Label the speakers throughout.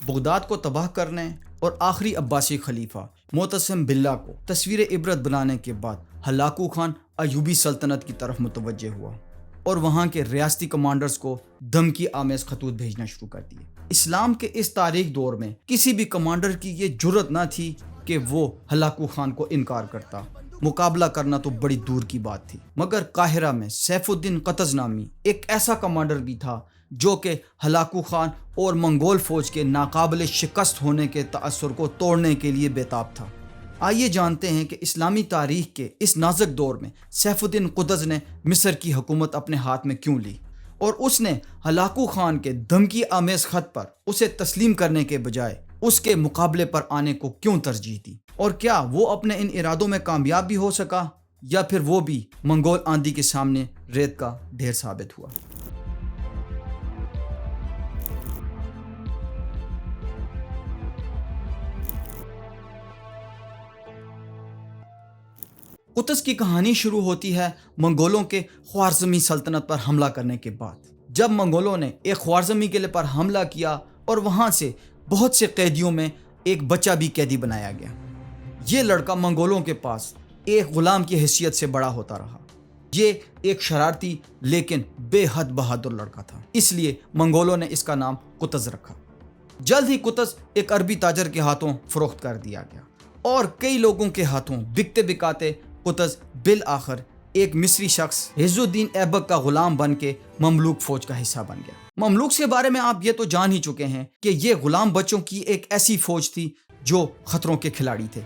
Speaker 1: Baghdad کو تباہ کرنے اور آخری عباسی خلیفہ معتصم باللہ کو تصویر عبرت بنانے کے بعد ہلاکو خان ایوبی سلطنت کی طرف متوجہ ہوا اور وہاں کے ریاستی کمانڈرز کو دھمکی آمیز خطوط بھیجنا شروع کر دیے۔ اسلام کے اس تاریخ دور میں کسی بھی کمانڈر کی یہ جرت نہ تھی کہ وہ ہلاکو خان کو انکار کرتا، مقابلہ کرنا تو بڑی دور کی بات تھی۔ مگر قاہرہ میں سیف الدین قطز نامی ایک ایسا کمانڈر بھی تھا جو کہ ہلاکو خان اور منگول فوج کے ناقابل شکست ہونے کے تاثر کو توڑنے کے لیے بیتاب تھا۔ آئیے جانتے ہیں کہ اسلامی تاریخ کے اس نازک دور میں سیف الدین قطز نے مصر کی حکومت اپنے ہاتھ میں کیوں لی، اور اس نے ہلاکو خان کے دھمکی آمیز خط پر اسے تسلیم کرنے کے بجائے اس کے مقابلے پر آنے کو کیوں ترجیح دی، اور کیا وہ اپنے ان ارادوں میں کامیاب بھی ہو سکا یا پھر وہ بھی منگول آندھی کے سامنے ریت کا ڈھیر ثابت ہوا۔ قطز کی کہانی شروع ہوتی ہے منگولوں کے خوارزمی سلطنت پر حملہ کرنے کے بعد، جب منگولوں نے ایک خوارزمی قلعے پر حملہ کیا اور وہاں سے بہت سے قیدیوں میں ایک بچہ بھی قیدی بنایا گیا۔ یہ لڑکا منگولوں کے پاس ایک غلام کی حیثیت سے بڑا ہوتا رہا۔ یہ ایک شرارتی لیکن بے حد بہادر لڑکا تھا، اس لیے منگولوں نے اس کا نام قطز رکھا۔ جلد ہی قطز ایک عربی تاجر کے ہاتھوں فروخت کر دیا گیا اور کئی لوگوں کے ہاتھوں بکتے بکاتے قطز بالآخر ایک مصری شخص عز الدین ایبک کا غلام بن کے مملوک فوج کا حصہ بن گیا۔ مملوک کے بارے میں آپ یہ تو جان ہی چکے ہیں کہ یہ غلام بچوں کی ایک ایسی فوج تھی جو خطروں کے کھلاڑی تھے۔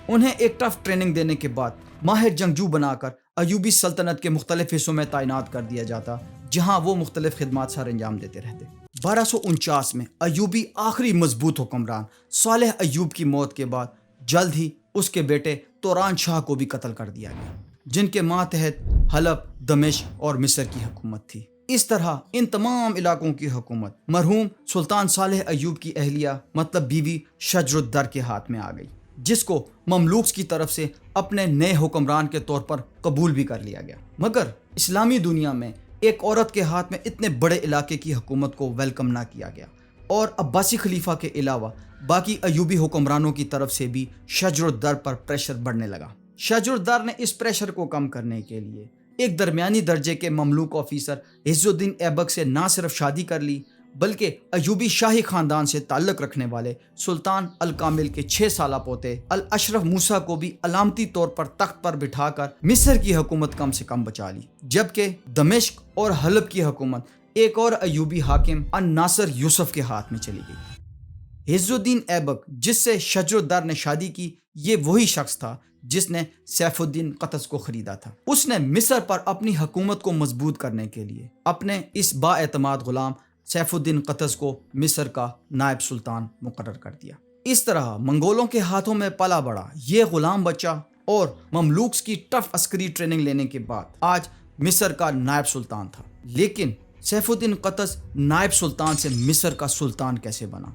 Speaker 1: انہیں ایک ٹف ٹریننگ دینے کے بعد ماہر جنگجو بنا کر ایوبی سلطنت کے مختلف حصوں میں تعینات کر دیا جاتا، جہاں وہ مختلف خدمات سر انجام دیتے رہتے۔ 1249 میں ایوبی آخری مضبوط حکمران صالح ایوب کی موت کے بعد جلد ہی اس کے بیٹے توران شاہ کو بھی قتل کر دیا گیا، جن کے ماتحت حلب، دمشق اور مصر کی حکومت تھی۔ اس طرح ان تمام علاقوں کی حکومت مرحوم سلطان صالح ایوب کی اہلیہ مطلب بیوی شجر الدر کے ہاتھ میں آ گئی، جس کو مملوک کی طرف سے اپنے نئے حکمران کے طور پر قبول بھی کر لیا گیا۔ مگر اسلامی دنیا میں ایک عورت کے ہاتھ میں اتنے بڑے علاقے کی حکومت کو ویلکم نہ کیا گیا، اور عباسی خلیفہ کے علاوہ باقی ایوبی حکمرانوں کی طرف سے بھی شجر الدر پر پریشر بڑھنے لگا۔ شجر الدر نے اس پریشر کو کم کرنے کے لیے ایک درمیانی درجے کے مملوک آفیسر عز الدین ایبک سے نہ صرف شادی کر لی، بلکہ ایوبی شاہی خاندان سے تعلق رکھنے والے سلطان الکامل کے 6 سالہ پوتے الاشرف موسیٰ کو بھی علامتی طور پر تخت پر بٹھا کر مصر کی حکومت کم سے کم بچا لی، جبکہ دمشق اور حلب کی حکومت ایک اور ایوبی حاکم الناصر یوسف کے ہاتھ میں چلی گئی۔ عز الدین ایبک جس سے شجر الدر نے شادی کی، یہ وہی شخص تھا جس نے سیف الدین قطز کو خریدا تھا۔ اس نے مصر پر اپنی حکومت کو مضبوط کرنے کے لیے اپنے اس با اعتماد غلام سیف الدین قطز کو مصر کا نائب سلطان مقرر کر دیا۔ اس طرح منگولوں کے ہاتھوں میں پلا بڑا یہ غلام بچہ اور مملوکس کی ٹف عسکری ٹریننگ لینے کے بعد آج مصر کا نائب سلطان تھا۔ لیکن سیف الدین قطز نائب سلطان سے مصر کا سلطان کیسے بنا؟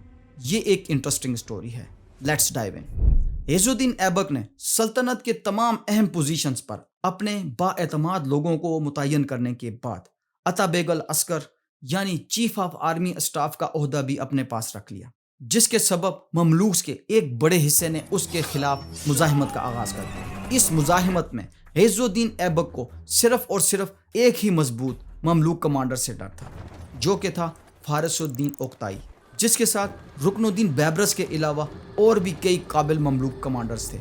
Speaker 1: یہ ایک انٹرسٹنگ سٹوری ہے۔ لیٹس ڈائیو ان۔ عز الدین ایبک نے سلطنت کے تمام اہم پوزیشنز پر اپنے با اعتماد لوگوں کو متعین کرنے کے بعد عطا بیگ العسکر یعنی چیف آف آرمی اسٹاف کا عہدہ بھی اپنے پاس رکھ لیا، جس کے سبب مملوک کے ایک بڑے حصے نے اس کے خلاف مزاحمت کا آغاز کر دیا۔ اس مزاحمت میں عز الدین ایبک کو صرف اور صرف ایک ہی مضبوط مملوک کمانڈر سے ڈر تھا، جو کہ تھا فارس الدین اوکتائی، جس کے ساتھ رکن الدین بیبرس کے علاوہ اور بھی کئی قابل مملوک کمانڈرز تھے۔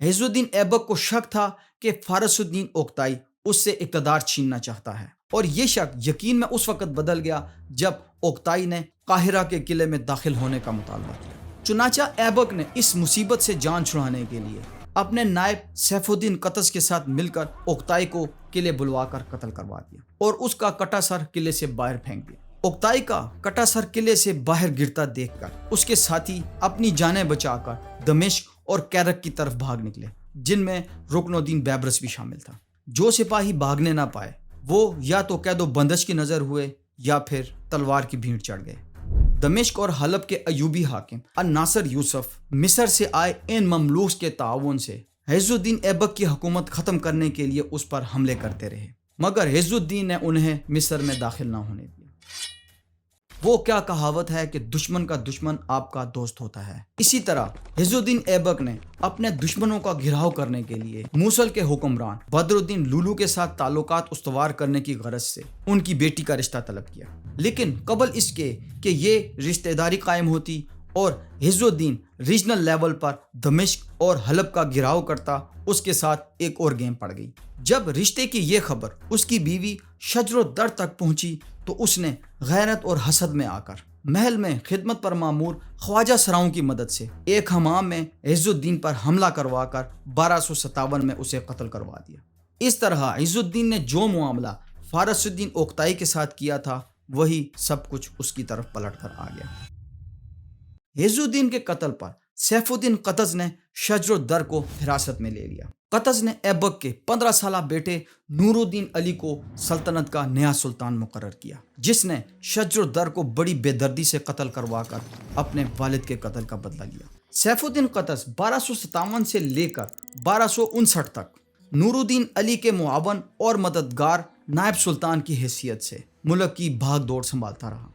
Speaker 1: عز الدین ایبک کو شک تھا کہ فارس الدین اوکتائی اس سے اقتدار چھیننا چاہتا ہے، اور یہ شک یقین میں اس وقت بدل گیا جب اوکتائی نے قاہرہ کے قلعے میں داخل ہونے کا مطالبہ کیا۔ چنانچہ ایبک نے اس مصیبت سے جان چھڑانے کے لیے اپنے نائب سیف الدین قطز کے ساتھ مل کر اوکتائی کو قلعے بلوا کر قتل کروا دیا اور اس کا کٹا سر قلعے سے باہر پھینک دیا۔ اوکتائی کا کٹا سر قلعے سے باہر گرتا دیکھ کر اس کے ساتھی اپنی جانیں بچا کر دمشق اور کیرک کی طرف بھاگ نکلے، جن میں رکن الدین بیبرس بھی شامل تھا۔ جو سپاہی بھاگنے نہ پائے وہ یا تو قید و بندش کی نظر ہوئے یا پھر تلوار کی بھینٹ چڑھ گئے۔ دمشق اور حلب کے ایوبی حاکم الناصر یوسف مصر سے آئے ان مملوک کے تعاون سے عز الدین ایبک کی حکومت ختم کرنے کے لیے اس پر حملے کرتے رہے، مگر عز الدین نے انہیں مصر میں داخل نہ ہونے دیا۔ وہ کیا کہاوت ہے کہ دشمن کا دشمن آپ کا دوست ہوتا ہے۔ اسی طرح عز الدین ایبک نے اپنے دشمنوں کا گھیراؤ کرنے کے لیے موصل کے حکمران بدر الدین لولو کے ساتھ تعلقات استوار کرنے کی غرض سے ان کی بیٹی کا رشتہ طلب کیا، لیکن قبل اس کے کہ یہ رشتہ داری قائم ہوتی اور عز الدین ریجنل لیول پر دمشق اور حلب کا گھیراؤ کرتا، اس کے ساتھ ایک اور گیم پڑ گئی۔ جب رشتے کی یہ خبر اس کی بیوی شجر الدر تک پہنچی تو اس نے غیرت اور حسد میں آ کر محل میں خدمت پر مامور خواجہ سراؤں کی مدد سے ایک حمام میں عز الدین پر حملہ کروا کر 1257 میں اسے قتل کروا دیا۔ اس طرح عز الدین نے جو معاملہ فارس الدین اوکتائی کے ساتھ کیا تھا وہی سب کچھ اس کی طرف پلٹ کر آ گیا۔ عز الدین کے قتل پر سیف الدین قطز نے شجر الدر کو حراست میں لے لیا۔ قطز نے ایبک کے 15 سالہ بیٹے نور الدین علی کو سلطنت کا نیا سلطان مقرر کیا، جس نے شجر الدر کو بڑی بے دردی سے قتل کروا کر اپنے والد کے قتل کا بدلہ لیا۔ سیف الدین قطز 1257 سے لے کر 1259 تک نور الدین علی کے معاون اور مددگار نائب سلطان کی حیثیت سے ملک کی بھاگ دوڑ سنبھالتا رہا۔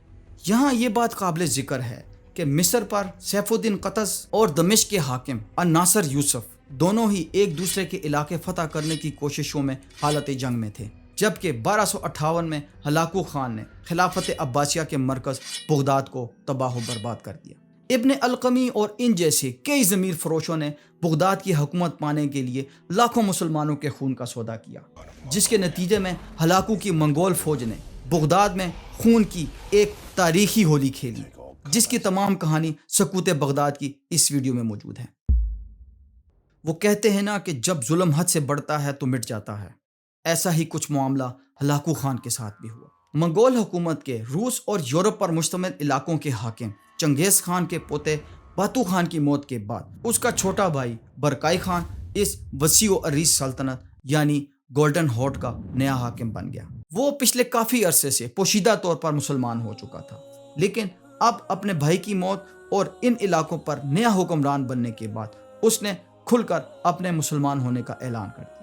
Speaker 1: یہاں یہ بات قابل ذکر ہے کہ مصر پر سیف الدین قطز اور دمشق کے حاکم الناصر یوسف دونوں ہی ایک دوسرے کے علاقے فتح کرنے کی کوششوں میں حالت جنگ میں تھے، جبکہ 1258 میں ہلاکو خان نے خلافت عباسیہ کے مرکز بغداد کو تباہ و برباد کر دیا۔ ابن القمی اور ان جیسے کئی ضمیر فروشوں نے بغداد کی حکومت پانے کے لیے لاکھوں مسلمانوں کے خون کا سودا کیا، جس کے نتیجے میں ہلاکو کی منگول فوج نے بغداد میں خون کی ایک تاریخی ہولی کھیلی، جس کی تمام کہانی سقوط بغداد کی اس ویڈیو میں موجود ہے۔ وہ کہتے ہیں نا کہ جب ظلم حد سے بڑھتا ہے تو مٹ جاتا ہے، ایسا ہی کچھ معاملہ ہلاکو خان کے ساتھ بھی ہوا۔ منگول حکومت کے روس اور یورپ پر مشتمل علاقوں کے حاکم چنگیز خان کے پوتے باتو خان کی موت کے بعد اس کا چھوٹا بھائی برکائی خان اس وسیع و عریض سلطنت یعنی گولڈن ہارٹ کا نیا حاکم بن گیا۔ وہ پچھلے کافی عرصے سے پوشیدہ طور پر مسلمان ہو چکا تھا، لیکن اب اپنے بھائی کی موت اور ان علاقوں پر نیا حکمران بننے کے بعد اس نے کھل کر اپنے مسلمان ہونے کا اعلان کر دیا۔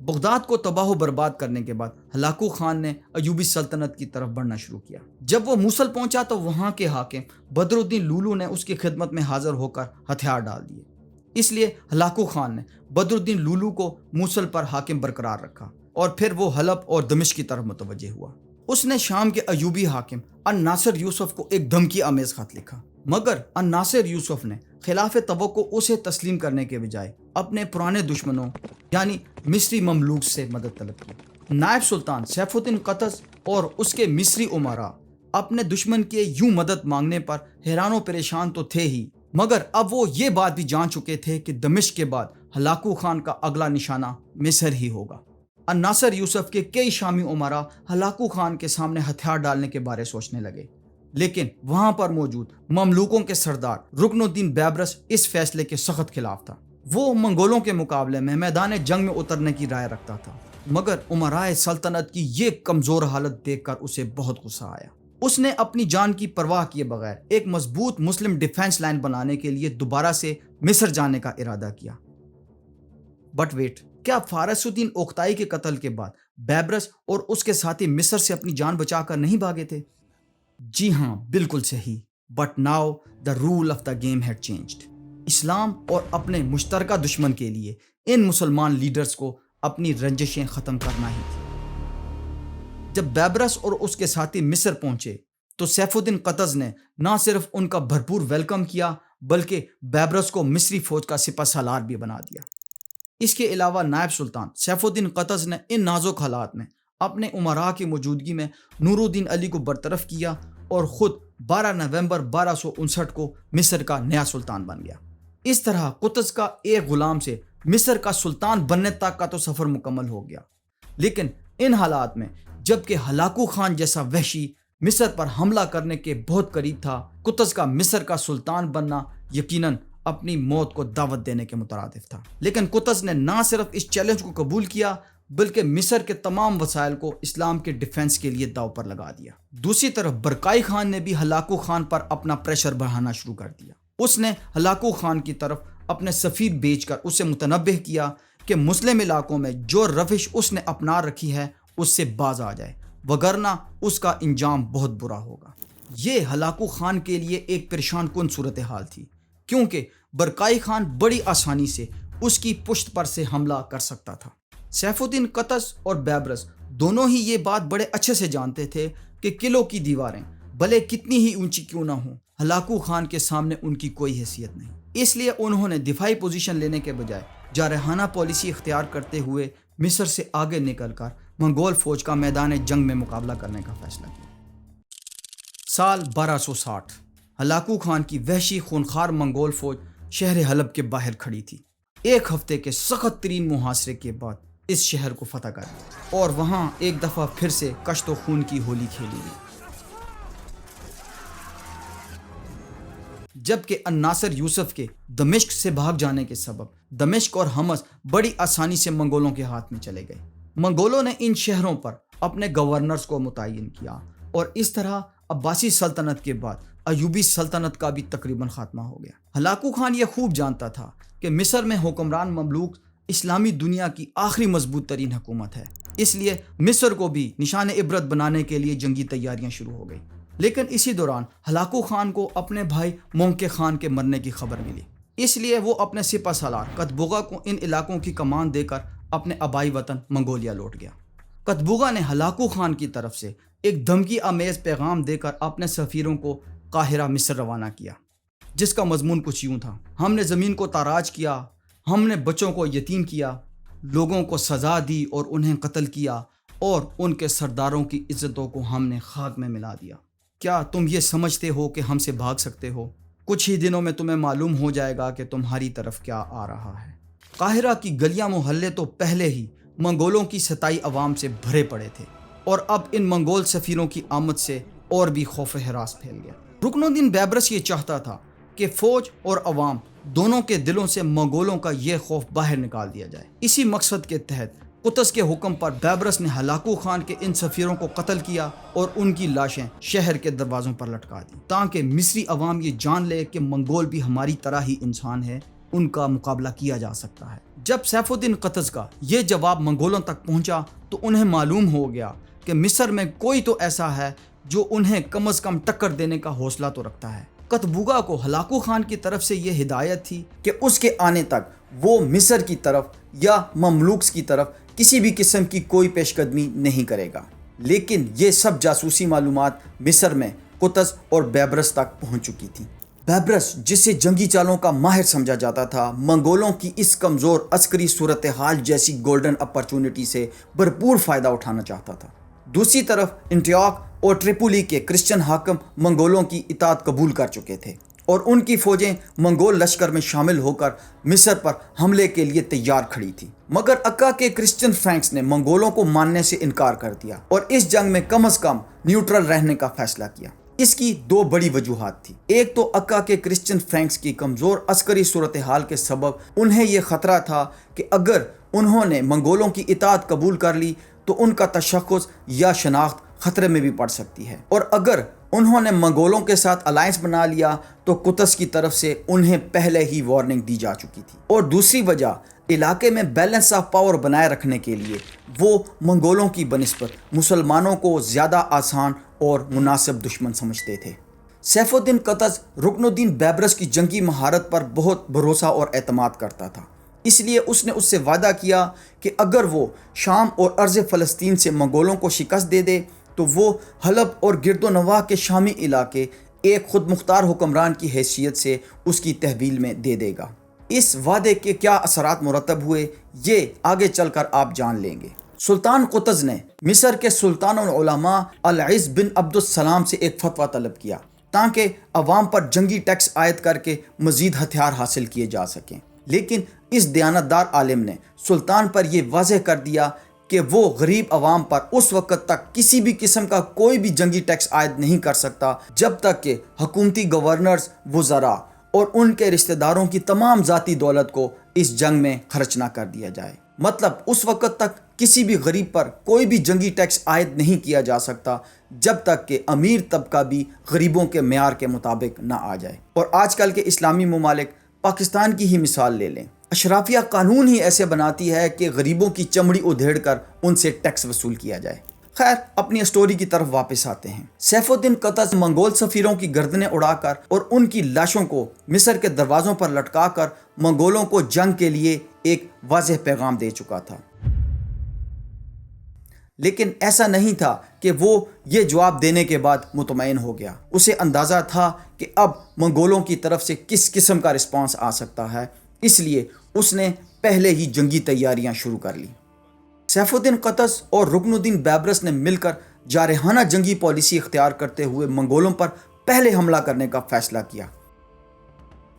Speaker 1: بغداد کو تباہ و برباد کرنے کے بعد ہلاکو خان نے ایوبی سلطنت کی طرف بڑھنا شروع کیا۔ جب وہ موصل پہنچا تو وہاں کے حاکم بدر الدین لولو نے اس کی خدمت میں حاضر ہو کر ہتھیار ڈال دیے، اس لیے ہلاکو خان نے بدر الدین لولو کو موصل پر حاکم برقرار رکھا اور پھر وہ حلب اور دمشق کی طرف متوجہ ہوا۔ اس نے شام کے ایوبی حاکم الناصر یوسف کو ایک دھمکی آمیز خط لکھا، مگر الناصر یوسف نے خلاف توقع اسے تسلیم کرنے کے بجائے اپنے پرانے دشمنوں یعنی مصری مملوک سے مدد طلب کی۔ نائب سلطان سیف الدین قطز اور اس کے مصری امراء اپنے دشمن کے یوں مدد مانگنے پر حیران و پریشان تو تھے ہی، مگر اب وہ یہ بات بھی جان چکے تھے کہ دمشق کے بعد ہلاکو خان کا اگلا نشانہ مصر ہی ہوگا۔ الناصر یوسف کے کئی شامی امراء ہلاکو خان کے سامنے ہتھیار ڈالنے کے بارے سوچنے لگے، لیکن وہاں پر موجود مملوکوں کے سردار رکن الدین بیبرس اس فیصلے کے سخت خلاف تھا۔ وہ منگولوں کے مقابلے میں میدان جنگ میں اترنے کی رائے رکھتا تھا، مگر امرائے سلطنت کی یہ کمزور حالت دیکھ کر اسے بہت غصہ آیا۔ اس نے اپنی جان کی پرواہ کیے بغیر ایک مضبوط مسلم ڈیفنس لائن بنانے کے لیے دوبارہ سے مصر جانے کا ارادہ کیا۔ بٹ ویٹ، کیا فارس الدین اوکتائی کے قتل کے بعد بیبرس اور اس کے ساتھی مصر سے اپنی جان بچا کر نہیں بھاگے تھے؟ جی ہاں، بالکل صحیح۔ But now the role of the game had changed. اسلام اور اپنے مشترکہ دشمن کے لیے ان مسلمان لیڈرز کو اپنی رنجشیں ختم کرنا ہی تھی۔ جب بیبرس اور اس کے ساتھی مصر پہنچے تو سیف الدین قطز نے نہ صرف ان کا بھرپور ویلکم کیا بلکہ بیبرس کو مصری فوج کا سپہ سالار بھی بنا دیا۔ اس کے علاوہ نائب سلطان سیف الدین قطز نے ان نازک حالات میں اپنے امراء کی موجودگی میں نور الدین علی کو برطرف کیا اور خود 12 نومبر 1259 کو مصر کا نیا سلطان بن گیا۔ اس طرح قطز کا ایک غلام سے مصر کا سلطان بننے تک کا تو سفر مکمل ہو گیا، لیکن ان حالات میں جبکہ ہلاکو خان جیسا وحشی مصر پر حملہ کرنے کے بہت قریب تھا، قطز کا مصر کا سلطان بننا یقیناً اپنی موت کو دعوت دینے کے مترادف تھا۔ لیکن قطز نے نہ صرف اس چیلنج کو قبول کیا بلکہ مصر کے تمام وسائل کو اسلام کے ڈیفنس کے لیے داؤ پر لگا دیا۔ دوسری طرف برکائی خان نے بھی ہلاکو خان پر اپنا پریشر بڑھانا شروع کر دیا۔ اس نے ہلاکو خان کی طرف اپنے سفیر بھیج کر اسے متنبہ کیا کہ مسلم علاقوں میں جو روش اس نے اپنا رکھی ہے اس سے باز آ جائے، وگرنہ اس کا انجام بہت برا ہوگا۔ یہ ہلاکو خان کے لیے ایک پریشان کن صورتحال تھی، کیونکہ برکائی خان بڑی آسانی سے اس کی پشت پر سے حملہ کر سکتا تھا۔ سیف الدین قطز اور بیبرس دونوں ہی یہ بات بڑے اچھے سے جانتے تھے کہ قلعوں کی دیواریں بھلے کتنی ہی اونچی کیوں نہ ہوں، ہلاکو خان کے سامنے ان کی کوئی حیثیت نہیں۔ اس لیے انہوں نے دفاعی پوزیشن لینے کے بجائے جارحانہ پالیسی اختیار کرتے ہوئے مصر سے آگے نکل کر منگول فوج کا میدان جنگ میں مقابلہ کرنے کا فیصلہ کیا۔ سال 1260 ہلاکو خان کی وحشی خونخوار منگول فوج شہر حلب کے باہر کھڑی تھی۔ ایک ہفتے کے سخت ترین محاصرے کے بعد اس شہر کو فتح کر دیا اور وہاں ایک دفعہ پھر سے کشت و خون کی ہولی کھیلی گئی۔ جبکہ الناصر یوسف کے دمشق سے بھاگ جانے کے سبب دمشق اور حمص بڑی آسانی سے منگولوں کے ہاتھ میں چلے گئے۔ منگولوں نے ان شہروں پر اپنے گورنرز کو متعین کیا اور اس طرح عباسی سلطنت کے بعد ایوبی سلطنت کا بھی تقریباً خاتمہ ہو گیا۔ ہلاکو خان یہ خوب جانتا تھا کہ مصر میں حکمران مملوک اسلامی دنیا کی آخری مضبوط ترین حکومت ہے، اس لیے مصر کو بھی نشان عبرت بنانے کے لیے جنگی تیاریاں شروع ہو گئی۔ لیکن اسی دوران ہلاکو خان کو اپنے بھائی مونکے خان کے مرنے کی خبر ملی، اس لیے وہ اپنے سپہ سالار قطبوغا کو ان علاقوں کی کمان دے کر اپنے آبائی وطن منگولیا لوٹ گیا۔ قطبوغا نے ہلاکو خان کی طرف سے ایک دھمکی آمیز پیغام دے کر اپنے سفیروں کو قاہرہ مصر روانہ کیا، جس کا مضمون کچھ یوں تھا: ہم نے زمین کو تاراج کیا، ہم نے بچوں کو یتیم کیا، لوگوں کو سزا دی اور انہیں قتل کیا، اور ان کے سرداروں کی عزتوں کو ہم نے خاک میں ملا دیا۔ کیا تم یہ سمجھتے ہو کہ ہم سے بھاگ سکتے ہو؟ کچھ ہی دنوں میں تمہیں معلوم ہو جائے گا کہ تمہاری طرف کیا آ رہا ہے۔ قاہرہ کی گلیاں محلے تو پہلے ہی منگولوں کی ستائی عوام سے بھرے پڑے تھے، اور اب ان منگول سفیروں کی آمد سے اور بھی خوف و ہراس پھیل گیا۔ رکن الدین بیبرس یہ چاہتا تھا کہ فوج اور عوام دونوں کے دلوں سے منگولوں کا یہ خوف باہر نکال دیا جائے۔ اسی مقصد کے تحت قطز کے حکم پر بیبرس نے ہلاکو خان کے ان سفیروں کو قتل کیا اور ان کی لاشیں شہر کے دروازوں پر لٹکا دی، تاکہ مصری عوام یہ جان لے کہ منگول بھی ہماری طرح ہی انسان ہے، ان کا مقابلہ کیا جا سکتا ہے۔ جب سیف الدین قطز کا یہ جواب منگولوں تک پہنچا تو انہیں معلوم ہو گیا کہ مصر میں کوئی تو ایسا ہے جو انہیں کم از کم ٹکر دینے کا حوصلہ تو رکھتا ہے۔ قطبوغا کو ہلاکو خان کی طرف سے یہ ہدایت تھی کہ اس کے آنے تک وہ مصر کی طرف یا مملوکس کی طرف کسی بھی قسم کی کوئی پیش قدمی نہیں کرے گا۔ لیکن یہ سب جاسوسی معلومات مصر میں قطز اور بیبرس تک پہنچ چکی تھی۔ بیبرس، جسے جنگی چالوں کا ماہر سمجھا جاتا تھا، منگولوں کی اس کمزور عسکری صورتحال جیسی گولڈن اپرچونٹی سے بھرپور فائدہ اٹھانا چاہتا تھا۔ دوسری طرف انٹیوک اور ٹریپولی کے کرسچن حاکم منگولوں کی اطاعت قبول کر چکے تھے اور ان کی فوجیں منگول لشکر میں شامل ہو کر مصر پر حملے کے لیے تیار کھڑی تھی۔ مگر اکا کے کرسچن فرینکس نے منگولوں کو ماننے سے انکار کر دیا اور اس جنگ میں کم از کم نیوٹرل رہنے کا فیصلہ کیا۔ اس کی دو بڑی وجوہات تھی۔ ایک تو اکا کے کرسچن فرینکس کی کمزور عسکری صورتحال کے سبب انہیں یہ خطرہ تھا کہ اگر انہوں نے منگولوں کی اطاعت قبول کر لی تو ان کا تشخص یا شناخت خطرے میں بھی پڑ سکتی ہے، اور اگر انہوں نے منگولوں کے ساتھ الائنس بنا لیا تو قطز کی طرف سے انہیں پہلے ہی وارننگ دی جا چکی تھی۔ اور دوسری وجہ، علاقے میں بیلنس آف پاور بنائے رکھنے کے لیے وہ منگولوں کی بنسبت مسلمانوں کو زیادہ آسان اور مناسب دشمن سمجھتے تھے۔ سیف الدین قطز رکن الدین بیبرس کی جنگی مہارت پر بہت بھروسہ اور اعتماد کرتا تھا، اس لیے اس نے اس سے وعدہ کیا کہ اگر وہ شام اور ارض فلسطین سے منگولوں کو شکست دے دے تو وہ حلب اور گرد و نواح کے شامی علاقے ایک خود مختار حکمران کی حیثیت سے اس کی تحویل میں دے دے گا۔ اس وعدے کے کیا اثرات مرتب ہوئے یہ آگے چل کر آپ جان لیں گے۔ سلطان قطز نے مصر کے سلطان العلماء العز بن عبد السلام سے ایک فتویٰ طلب کیا تاکہ عوام پر جنگی ٹیکس عائد کر کے مزید ہتھیار حاصل کیے جا سکیں، لیکن اس دیانتدار عالم نے سلطان پر یہ واضح کر دیا کہ وہ غریب عوام پر اس وقت تک کسی بھی قسم کا کوئی بھی جنگی ٹیکس عائد نہیں کر سکتا جب تک کہ حکومتی گورنرز، وزراء اور ان کے رشتہ داروں کی تمام ذاتی دولت کو اس جنگ میں خرچ نہ کر دیا جائے۔ مطلب اس وقت تک کسی بھی غریب پر کوئی بھی جنگی ٹیکس عائد نہیں کیا جا سکتا جب تک کہ امیر طبقہ بھی غریبوں کے معیار کے مطابق نہ آ جائے۔ اور آج کل کے اسلامی ممالک، پاکستان کی ہی مثال لے لیں، اشرافیہ قانون ہی ایسے بناتی ہے کہ غریبوں کی چمڑی ادھیڑ کر ان سے ٹیکس وصول کیا جائے۔ خیر اپنی اسٹوری کی طرف واپس آتے ہیں۔ سیف الدین قطز منگول سفیروں کی گردنیں اڑا کر اور ان کی لاشوں کو مصر کے دروازوں پر لٹکا کر منگولوں کو جنگ کے لیے ایک واضح پیغام دے چکا تھا۔ لیکن ایسا نہیں تھا کہ وہ یہ جواب دینے کے بعد مطمئن ہو گیا۔ اسے اندازہ تھا کہ اب منگولوں کی طرف سے کس قسم کا رسپانس آ سکتا ہے، اس لیے اس نے پہلے ہی جنگی تیاریاں شروع کر لی۔ سیف الدین قطز اور رکن الدین بیبرس نے مل کر جارحانہ جنگی پالیسی اختیار کرتے ہوئے منگولوں پر پہلے حملہ کرنے کا فیصلہ کیا۔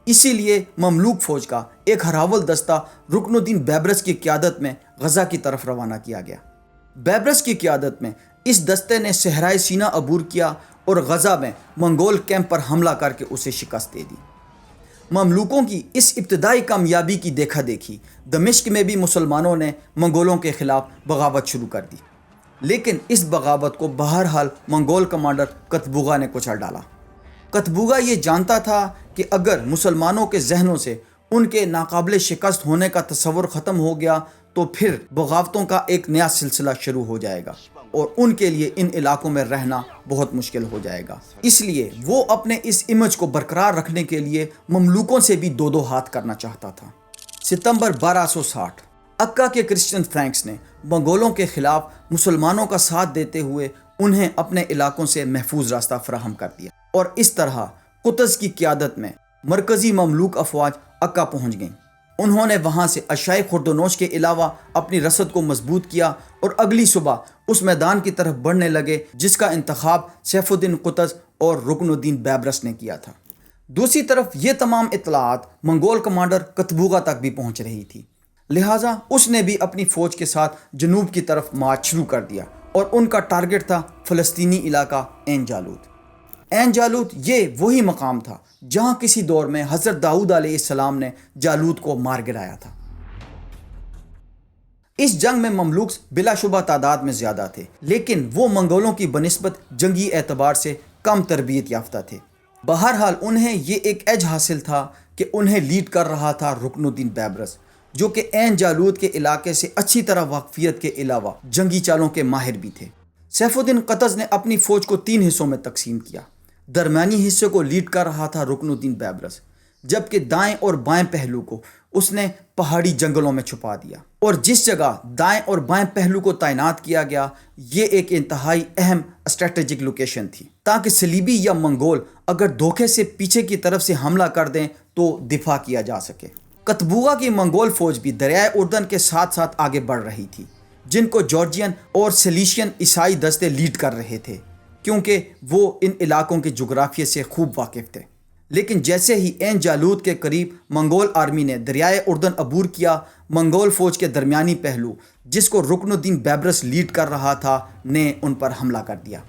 Speaker 1: اسی لیے مملوک فوج کا ایک ہراول دستہ رکن الدین بیبرس کی قیادت میں غزہ کی طرف روانہ کیا گیا۔ بیبرس کی قیادت میں اس دستے نے صحرائے سینا عبور کیا اور غزہ میں منگول کیمپ پر حملہ کر کے اسے شکست دے دی۔ مملوکوں کی اس ابتدائی کامیابی کی دیکھا دیکھی دمشق میں بھی مسلمانوں نے منگولوں کے خلاف بغاوت شروع کر دی، لیکن اس بغاوت کو بہرحال منگول کمانڈر قطبوغا نے کچل ڈالا۔ قطبوغا یہ جانتا تھا کہ اگر مسلمانوں کے ذہنوں سے ان کے ناقابل شکست ہونے کا تصور ختم ہو گیا تو پھر بغاوتوں کا ایک نیا سلسلہ شروع ہو جائے گا اور ان کے لیے ان علاقوں میں رہنا بہت مشکل ہو جائے گا۔ اس لیے وہ اپنے اس امیج کو برقرار رکھنے کے لیے مملوکوں سے بھی دو ہاتھ کرنا چاہتا تھا۔ ستمبر 1260 اکا کے کرسچن فرینکس نے منگولوں کے خلاف مسلمانوں کا ساتھ دیتے ہوئے انہیں اپنے علاقوں سے محفوظ راستہ فراہم کر دیا، اور اس طرح قطز کی قیادت میں مرکزی مملوک افواج اکا پہنچ گئیں۔ انہوں نے وہاں سے اشیائے خردونوش کے علاوہ اپنی رسد کو مضبوط کیا اور اگلی صبح اس میدان کی طرف بڑھنے لگے جس کا انتخاب سیف الدین قطز اور رکن الدین بیبرس نے کیا تھا۔ دوسری طرف یہ تمام اطلاعات منگول کمانڈر قطبوغا تک بھی پہنچ رہی تھی، لہٰذا اس نے بھی اپنی فوج کے ساتھ جنوب کی طرف مارچ شروع کر دیا اور ان کا ٹارگٹ تھا فلسطینی علاقہ عین جالوت۔ عین جالوت یہ وہی مقام تھا جہاں کسی دور میں حضرت داؤد علیہ السلام نے جالوت کو مار گرایا تھا۔ اس جنگ میں مملوک بلا شبہ تعداد میں زیادہ تھے، لیکن وہ منگولوں کی بنسبت جنگی اعتبار سے کم تربیت یافتہ تھے۔ بہرحال انہیں یہ ایک ایج حاصل تھا کہ انہیں لیڈ کر رہا تھا رکن الدین بیبرس، جو کہ عین جالوت کے علاقے سے اچھی طرح واقفیت کے علاوہ جنگی چالوں کے ماہر بھی تھے۔ سیف الدین قطز نے اپنی فوج کو 3 حصوں میں تقسیم کیا۔ درمیانی حصے کو لیڈ کر رہا تھا رکن الدین بیبرس، جبکہ دائیں اور بائیں پہلو کو اس نے پہاڑی جنگلوں میں چھپا دیا، اور جس جگہ دائیں اور بائیں پہلو کو تعینات کیا گیا یہ ایک انتہائی اہم اسٹریٹجک لوکیشن تھی، تاکہ صلیبی یا منگول اگر دھوکے سے پیچھے کی طرف سے حملہ کر دیں تو دفاع کیا جا سکے۔ قطبوغا کی منگول فوج بھی دریائے اردن کے ساتھ ساتھ آگے بڑھ رہی تھی، جن کو جارجین اور سلیشین عیسائی دستے لیڈ کر رہے تھے، کیونکہ وہ ان علاقوں کے جغرافیے سے خوب واقف تھے۔ لیکن جیسے ہی عین جالوت کے قریب منگول آرمی نے دریائے اردن عبور کیا، منگول فوج کے درمیانی پہلو جس کو رکن الدین بیبرس لیڈ کر رہا تھا نے ان پر حملہ کر دیا۔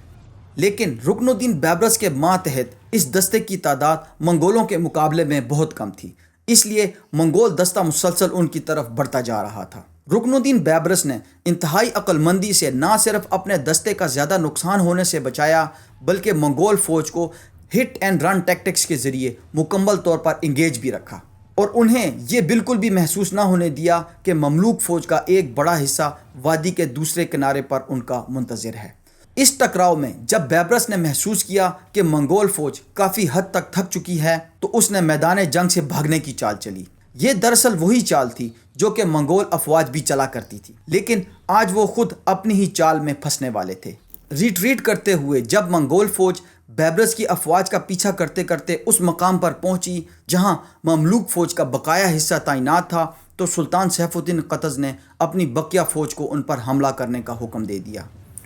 Speaker 1: لیکن رکن الدین بیبرس کے ماتحت اس دستے کی تعداد منگولوں کے مقابلے میں بہت کم تھی، اس لیے منگول دستہ مسلسل ان کی طرف بڑھتا جا رہا تھا۔ رکن الدین بیبرس نے انتہائی عقل مندی سے نہ صرف اپنے دستے کا زیادہ نقصان ہونے سے بچایا، بلکہ منگول فوج کو ہٹ اینڈ رن ٹیکٹکس کے ذریعے مکمل طور پر انگیج بھی رکھا، اور انہیں یہ بالکل بھی محسوس نہ ہونے دیا کہ مملوک فوج کا ایک بڑا حصہ وادی کے دوسرے کنارے پر ان کا منتظر ہے۔ اس ٹکراؤ میں جب بیبرس نے محسوس کیا کہ منگول فوج کافی حد تک تھک چکی ہے تو اس نے میدان جنگ سے بھاگنے کی چال چلی۔ یہ دراصل وہی چال تھی جو کہ منگول افواج بھی چلا کرتی تھی، لیکن آج وہ خود اپنی ہی چال میں پھنسنے والے تھے۔ ریٹریٹ کرتے ہوئے جب منگول فوج بیبرس کی افواج کا پیچھا کرتے کرتے اس مقام پر پہنچی جہاں مملوک فوج کا بقایا حصہ تعینات تھا، تو سلطان سیف الدین قطز نے اپنی بقیہ فوج کو ان پر حملہ کرنے کا حکم دے دیا،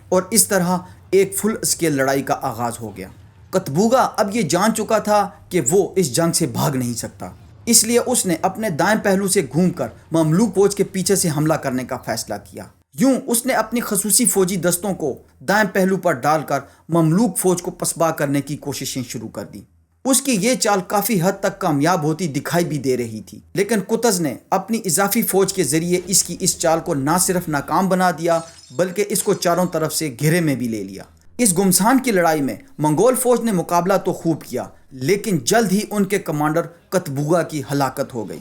Speaker 1: اور اس طرح ایک فل اسکیل لڑائی کا آغاز ہو گیا۔ قطبوغا اب یہ جان چکا تھا کہ وہ اس جنگ سے بھاگ نہیں سکتا، اس لیے اس نے اپنے دائیں پہلو سے گھوم کر مملوک فوج کے پیچھے سے حملہ کرنے کا فیصلہ کیا۔ یوں اس نے اپنی خصوصی فوجی دستوں کو دائیں پہلو پر ڈال کر مملوک فوج کو پسپا کرنے کی کوششیں شروع کر دی۔ اس کی یہ چال کافی حد تک کامیاب ہوتی دکھائی بھی دے رہی تھی، لیکن قطز نے اپنی اضافی فوج کے ذریعے اس کی اس چال کو نہ صرف ناکام بنا دیا بلکہ اس کو چاروں طرف سے گھیرے میں بھی لے لیا۔ اس گمسان کی لڑائی میں منگول فوج نے مقابلہ تو خوب کیا، لیکن جلد ہی ان کے کمانڈر قطبوغا کی ہلاکت ہو گئی۔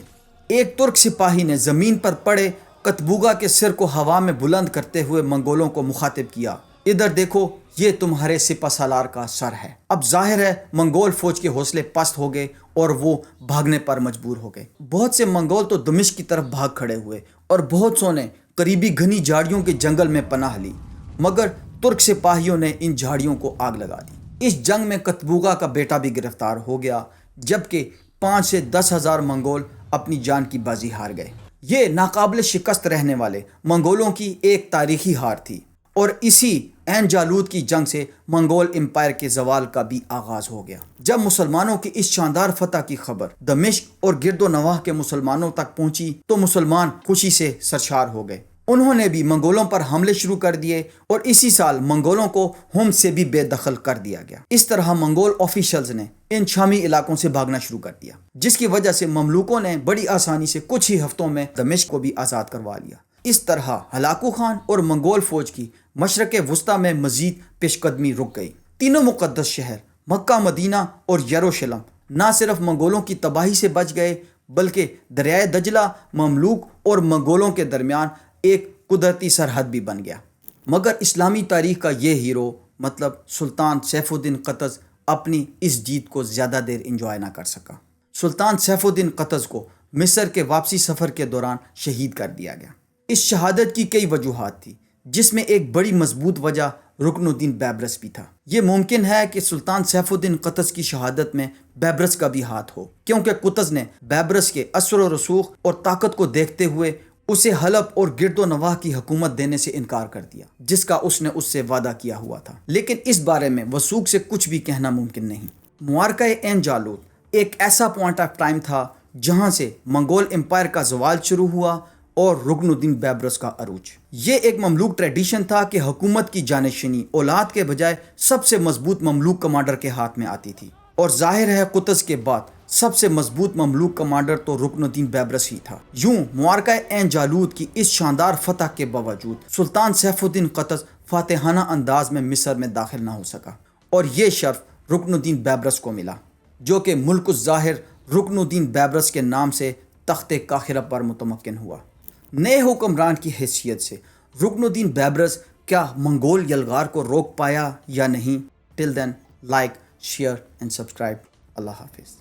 Speaker 1: ایک ترک سپاہی نے زمین پر پڑے قطبوغا کے سر کو ہوا میں بلند کرتے ہوئے منگولوں کو مخاطب کیا ادھر دیکھو، یہ تمہارے سپہ سالار کا سر ہے۔ اب ظاہر ہے منگول فوج کے حوصلے پست ہو گئے اور وہ بھاگنے پر مجبور ہو گئے۔ بہت سے منگول تو دمشق کی طرف بھاگ کھڑے ہوئے اور بہت سو نے قریبی گھنی جھاڑیوں کے جنگل میں پناہ لی، مگر ترک سپاہیوں نے ان جھاڑیوں کو آگ لگا دی۔ اس جنگ میں قطبوغا کا بیٹا بھی گرفتار ہو گیا، جبکہ 5 سے 10 ہزار منگول اپنی جان کی بازی ہار گئے۔ یہ ناقابل شکست رہنے والے منگولوں کی ایک تاریخی ہار تھی، اور اسی عین جالوت کی جنگ سے منگول امپائر کے زوال کا بھی آغاز ہو گیا۔ جب مسلمانوں کی اس شاندار فتح کی خبر دمشق اور گرد و نواح کے مسلمانوں تک پہنچی تو مسلمان خوشی سے سرشار ہو گئے۔ انہوں نے بھی منگولوں پر حملے شروع کر دیے اور اسی سال منگولوں کو ہومس سے بھی بے دخل کر دیا گیا۔ اس طرح منگول آفیشلز نے ان شامی علاقوں سے بھاگنا شروع کر دیا، جس کی وجہ سے مملوکوں نے بڑی آسانی سے کچھ ہی ہفتوں میں دمشق کو بھی آزاد کروا لیا۔ اس طرح ہلاکو خان اور منگول فوج کی مشرق وسطیٰ میں مزید پیش قدمی رک گئی۔ تینوں مقدس شہر مکہ، مدینہ اور یروشلم نہ صرف منگولوں کی تباہی سے بچ گئے، بلکہ دریائے دجلہ مملوک اور منگولوں کے درمیان ایک قدرتی سرحد بھی بن گیا۔ مگر اسلامی تاریخ کا یہ ہیرو مطلب سلطان سیف الدین قطز اپنی اس جیت کو زیادہ دیر انجوائے نہ کر سکا۔ سلطان سیف الدین قطز کو مصر کے واپسی سفر کے دوران شہید کر دیا گیا۔ اس شہادت کی کئی وجوہات تھی، جس میں ایک بڑی مضبوط وجہ رکن الدین بیبرس بھی تھا۔ یہ ممکن ہے کہ سلطان سیف الدین قطز کی شہادت میں بیبرس کا بھی ہاتھ ہو، کیونکہ قطز نے بیبرس کے اثر و رسوخ اور طاقت کو دیکھتے ہوئے اسے حلب اور گرد و نواح کی حکومت دینے سے انکار کر دیا، جس کا اس نے اس سے وعدہ کیا ہوا تھا۔ لیکن اس بارے میں وثوق سے کچھ بھی کہنا ممکن نہیں۔ معرکہ عین جالوت ایک ایسا پوائنٹ آف ٹائم تھا جہاں سے منگول امپائر کا زوال شروع ہوا اور رکن الدین بیبرس کا عروج۔ یہ ایک مملوک ٹریڈیشن تھا کہ حکومت کی جانشینی اولاد کے بجائے سب سے مضبوط مملوک کمانڈر کے ہاتھ میں آتی تھی، اور ظاہر ہے قطز کے بعد سب سے مضبوط مملوک کمانڈر تو رکن الدین بیبرس ہی تھا۔ یوں معرکہ عین جالوت کی اس شاندار فتح کے باوجود سلطان سیف الدین قطز فاتحانہ انداز میں مصر میں داخل نہ ہو سکا، اور یہ شرف رکن الدین بیبرس کو ملا، جو کہ ملک الظاہر رکن الدین بیبرس کے نام سے تخت قاہرہ پر متمکن ہوا۔ نئے حکمران کی حیثیت سے رکن الدین بیبرس کیا منگول یلغار کو روک پایا یا نہیں؟ ٹل دین، لائک، شیئر اینڈ سبسکرائب۔ اللہ حافظ۔